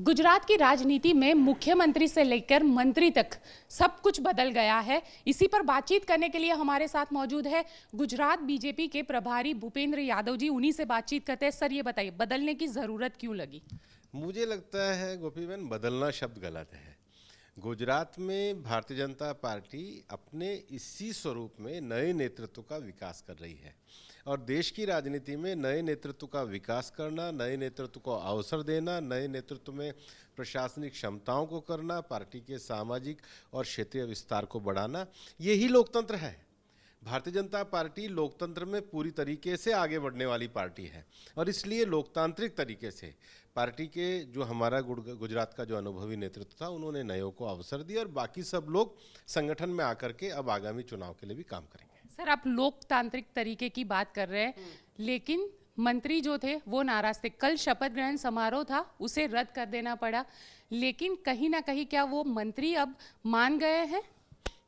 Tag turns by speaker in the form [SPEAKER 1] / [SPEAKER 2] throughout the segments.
[SPEAKER 1] गुजरात की राजनीति में मुख्यमंत्री से लेकर मंत्री तक सब कुछ बदल गया है। इसी पर बातचीत करने के लिए हमारे साथ मौजूद है गुजरात बीजेपी के प्रभारी भूपेंद्र यादव जी। उन्हीं से बातचीत करते हैं। सर, ये बताइए, बदलने की जरूरत क्यों लगी?
[SPEAKER 2] मुझे लगता है गोपी बहन, बदलना शब्द गलत है। गुजरात में भारतीय जनता पार्टी अपने इसी स्वरूप में नए नेतृत्व का विकास कर रही है और देश की राजनीति में नए नेतृत्व का विकास करना, नए नेतृत्व को अवसर देना, नए नेतृत्व में प्रशासनिक क्षमताओं को करना, पार्टी के सामाजिक और क्षेत्रीय विस्तार को बढ़ाना, यही लोकतंत्र है। भारतीय जनता पार्टी लोकतंत्र में पूरी तरीके से आगे बढ़ने वाली पार्टी है और इसलिए लोकतांत्रिक तरीके से पार्टी के जो हमारा गुजरात का जो अनुभवी नेतृत्व था, उन्होंने नयों को अवसर दिया और बाकी सब लोग संगठन में आकर के अब आगामी चुनाव के लिए भी काम करेंगे।
[SPEAKER 1] सर, आप लोकतांत्रिक तरीके की बात कर रहे हैं, लेकिन मंत्री जो थे वो नाराज थे। कल शपथ ग्रहण समारोह था, उसे रद्द कर देना पड़ा, लेकिन कहीं ना कहीं क्या वो मंत्री अब मान गए हैं?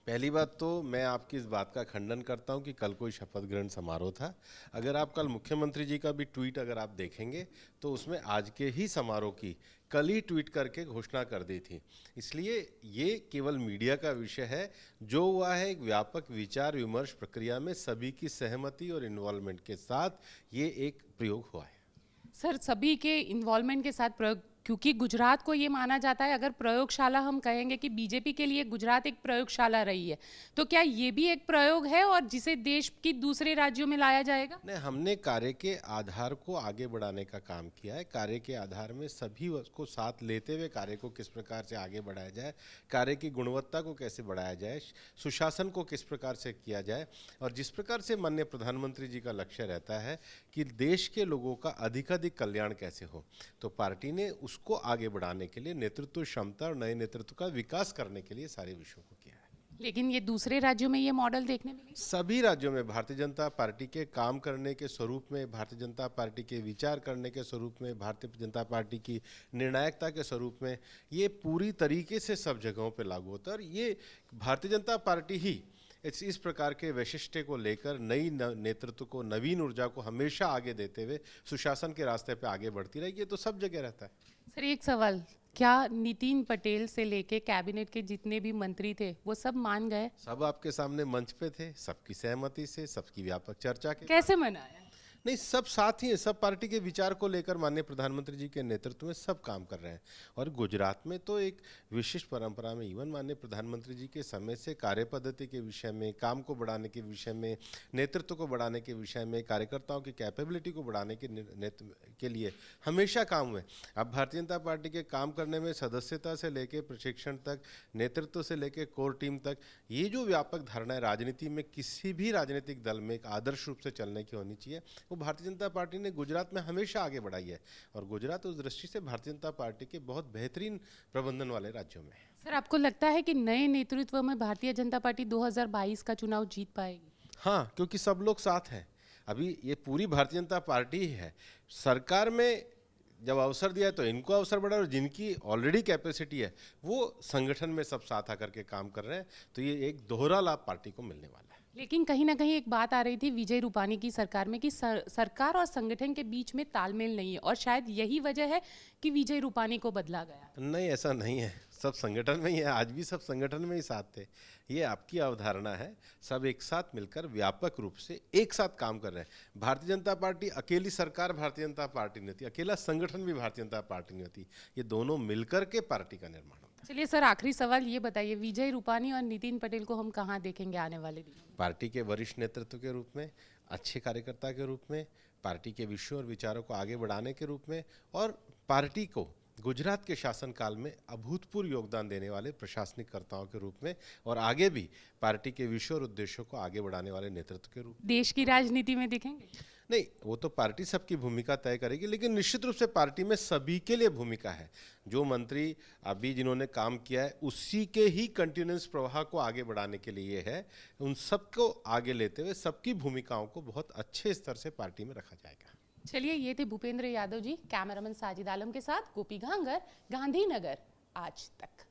[SPEAKER 2] पहली बात तो मैं आपकी इस बात का खंडन करता हूं कि कल कोई शपथ ग्रहण समारोह था। अगर आप कल मुख्यमंत्री जी का भी ट्वीट अगर आप देखेंगे तो उसमें आज के ही समारोह की कल ही ट्वीट करके घोषणा कर दी थी। इसलिए ये केवल मीडिया का विषय है। जो हुआ है एक व्यापक विचार विमर्श प्रक्रिया में सभी की सहमति और इन्वॉल्वमेंट के साथ ये एक प्रयोग हुआ है।
[SPEAKER 1] सर, सभी के इन्वॉल्वमेंट के साथ प्रयोग, क्योंकि गुजरात को ये माना जाता है, अगर प्रयोगशाला हम कहेंगे कि बीजेपी के लिए गुजरात एक प्रयोगशाला रही है, तो क्या ये भी एक प्रयोग है और जिसे देश की दूसरे राज्यों में लाया जाएगा?
[SPEAKER 2] नहीं, हमने कार्य के आधार को आगे बढ़ाने का काम किया है। कार्य के आधार में सभी को साथ लेते हुए कार्य को किस प्रकार से आगे बढ़ाया जाए, कार्य की गुणवत्ता को कैसे बढ़ाया जाए, सुशासन को किस प्रकार से किया जाए और जिस प्रकार से माननीय प्रधानमंत्री जी का लक्ष्य रहता है कि देश के लोगों का अधिकाधिक कल्याण कैसे हो, तो पार्टी ने उसको आगे बढ़ाने के लिए नेतृत्व क्षमता और नए नेतृत्व का विकास करने के लिए सारे विषयों को किया है।
[SPEAKER 1] लेकिन ये दूसरे राज्यों में ये मॉडल देखने मिले?
[SPEAKER 2] सभी राज्यों में भारतीय जनता पार्टी के काम करने के स्वरूप में, भारतीय जनता पार्टी के विचार करने के स्वरूप में, भारतीय जनता पार्टी की निर्णायकता के स्वरूप में ये पूरी तरीके से सब जगहों पे लागू होता है और ये भारतीय जनता पार्टी ही इस प्रकार के वैशिष्ट्य को लेकर नई नेतृत्व को, नवीन ऊर्जा को हमेशा आगे देते हुए सुशासन के रास्ते पे आगे बढ़ती रहेगी। ये तो सब जगह रहता है।
[SPEAKER 1] सर, एक सवाल, क्या नितिन पटेल से लेके कैबिनेट के जितने भी मंत्री थे वो सब मान गए?
[SPEAKER 2] सब आपके सामने मंच पे थे, सबकी सहमति से, सबकी व्यापक चर्चा के।
[SPEAKER 1] कैसे मनाया?
[SPEAKER 2] नहीं, सब साथ ही हैं, सब पार्टी के विचार को लेकर माननीय प्रधानमंत्री जी के नेतृत्व में सब काम कर रहे हैं और गुजरात में तो एक विशिष्ट परंपरा में इवन माननीय प्रधानमंत्री जी के समय से कार्य पद्धति के विषय में, काम को बढ़ाने के विषय में, नेतृत्व को बढ़ाने के विषय में, कार्यकर्ताओं की कैपेबिलिटी को बढ़ाने के लिए हमेशा काम हुए। अब भारतीय जनता पार्टी के काम करने में सदस्यता से लेकर प्रशिक्षण तक, नेतृत्व से लेकर कोर टीम तक, ये जो व्यापक धारणा है राजनीति में किसी भी राजनीतिक दल में एक आदर्श रूप से चलने की होनी चाहिए, भारतीय जनता पार्टी ने गुजरात में हमेशा आगे बढ़ाई है और गुजरात उस दृष्टि से भारतीय जनता पार्टी के बहुत बेहतरीन प्रबंधन वाले राज्यों में है।
[SPEAKER 1] सर, आपको लगता है कि नए नेतृत्व में भारतीय जनता पार्टी 2022 का चुनाव जीत पाएगी?
[SPEAKER 2] हाँ, क्योंकि सब लोग साथ हैं। अभी ये पूरी भारतीय जनता पार्टी ही है। सरकार में जब अवसर दिया है तो इनको अवसर बढ़ा और जिनकी ऑलरेडी कैपेसिटी है वो संगठन में सब साथ आकर के काम कर रहे हैं, तो ये एक दोहरा लाभ पार्टी को मिलने वाला है।
[SPEAKER 1] लेकिन कहीं ना कहीं एक बात आ रही थी विजय रूपानी की सरकार में कि सरकार और संगठन के बीच में तालमेल नहीं है और शायद यही वजह है कि विजय रूपानी को बदला गया।
[SPEAKER 2] नहीं, ऐसा नहीं है। सब संगठन में ही है, आज भी सब संगठन में ही साथ थे। ये आपकी अवधारणा है। सब एक साथ मिलकर व्यापक रूप से एक साथ काम कर रहे हैं। भारतीय जनता पार्टी अकेली सरकार भारतीय जनता पार्टी नहीं होती, अकेला संगठन भी भारतीय जनता पार्टी नहीं होती। ये दोनों मिलकर के पार्टी का निर्माण होता है।
[SPEAKER 1] चलिए सर, आखिरी सवाल ये बताइए, विजय रूपानी और नितिन पटेल को हम कहाँ देखेंगे आने वाले दिनों?
[SPEAKER 2] पार्टी के वरिष्ठ नेतृत्व के रूप में, अच्छे कार्यकर्ता के रूप में, पार्टी के विषयों और विचारों को आगे बढ़ाने के रूप में और पार्टी को गुजरात के शासनकाल में अभूतपूर्व योगदान देने वाले प्रशासनिक कर्ताओं के रूप में और आगे भी पार्टी के विषयों और उद्देश्यों को आगे बढ़ाने वाले नेतृत्व के रूप में।
[SPEAKER 1] देश की राजनीति में दिखेंगे?
[SPEAKER 2] नहीं, वो तो पार्टी सबकी भूमिका तय करेगी, लेकिन निश्चित रूप से पार्टी में सभी के लिए भूमिका है। जो मंत्री अभी जिन्होंने काम किया है उसी के ही कंटिन्यूस प्रवाह को आगे बढ़ाने के लिए है। उन सबको आगे लेते हुए सबकी भूमिकाओं को बहुत अच्छे स्तर से पार्टी में रखा जाएगा।
[SPEAKER 1] चलिए, ये थे भूपेंद्र यादव जी। कैमरामैन साजिद आलम के साथ गोपी घांगर, गांधीनगर आज तक।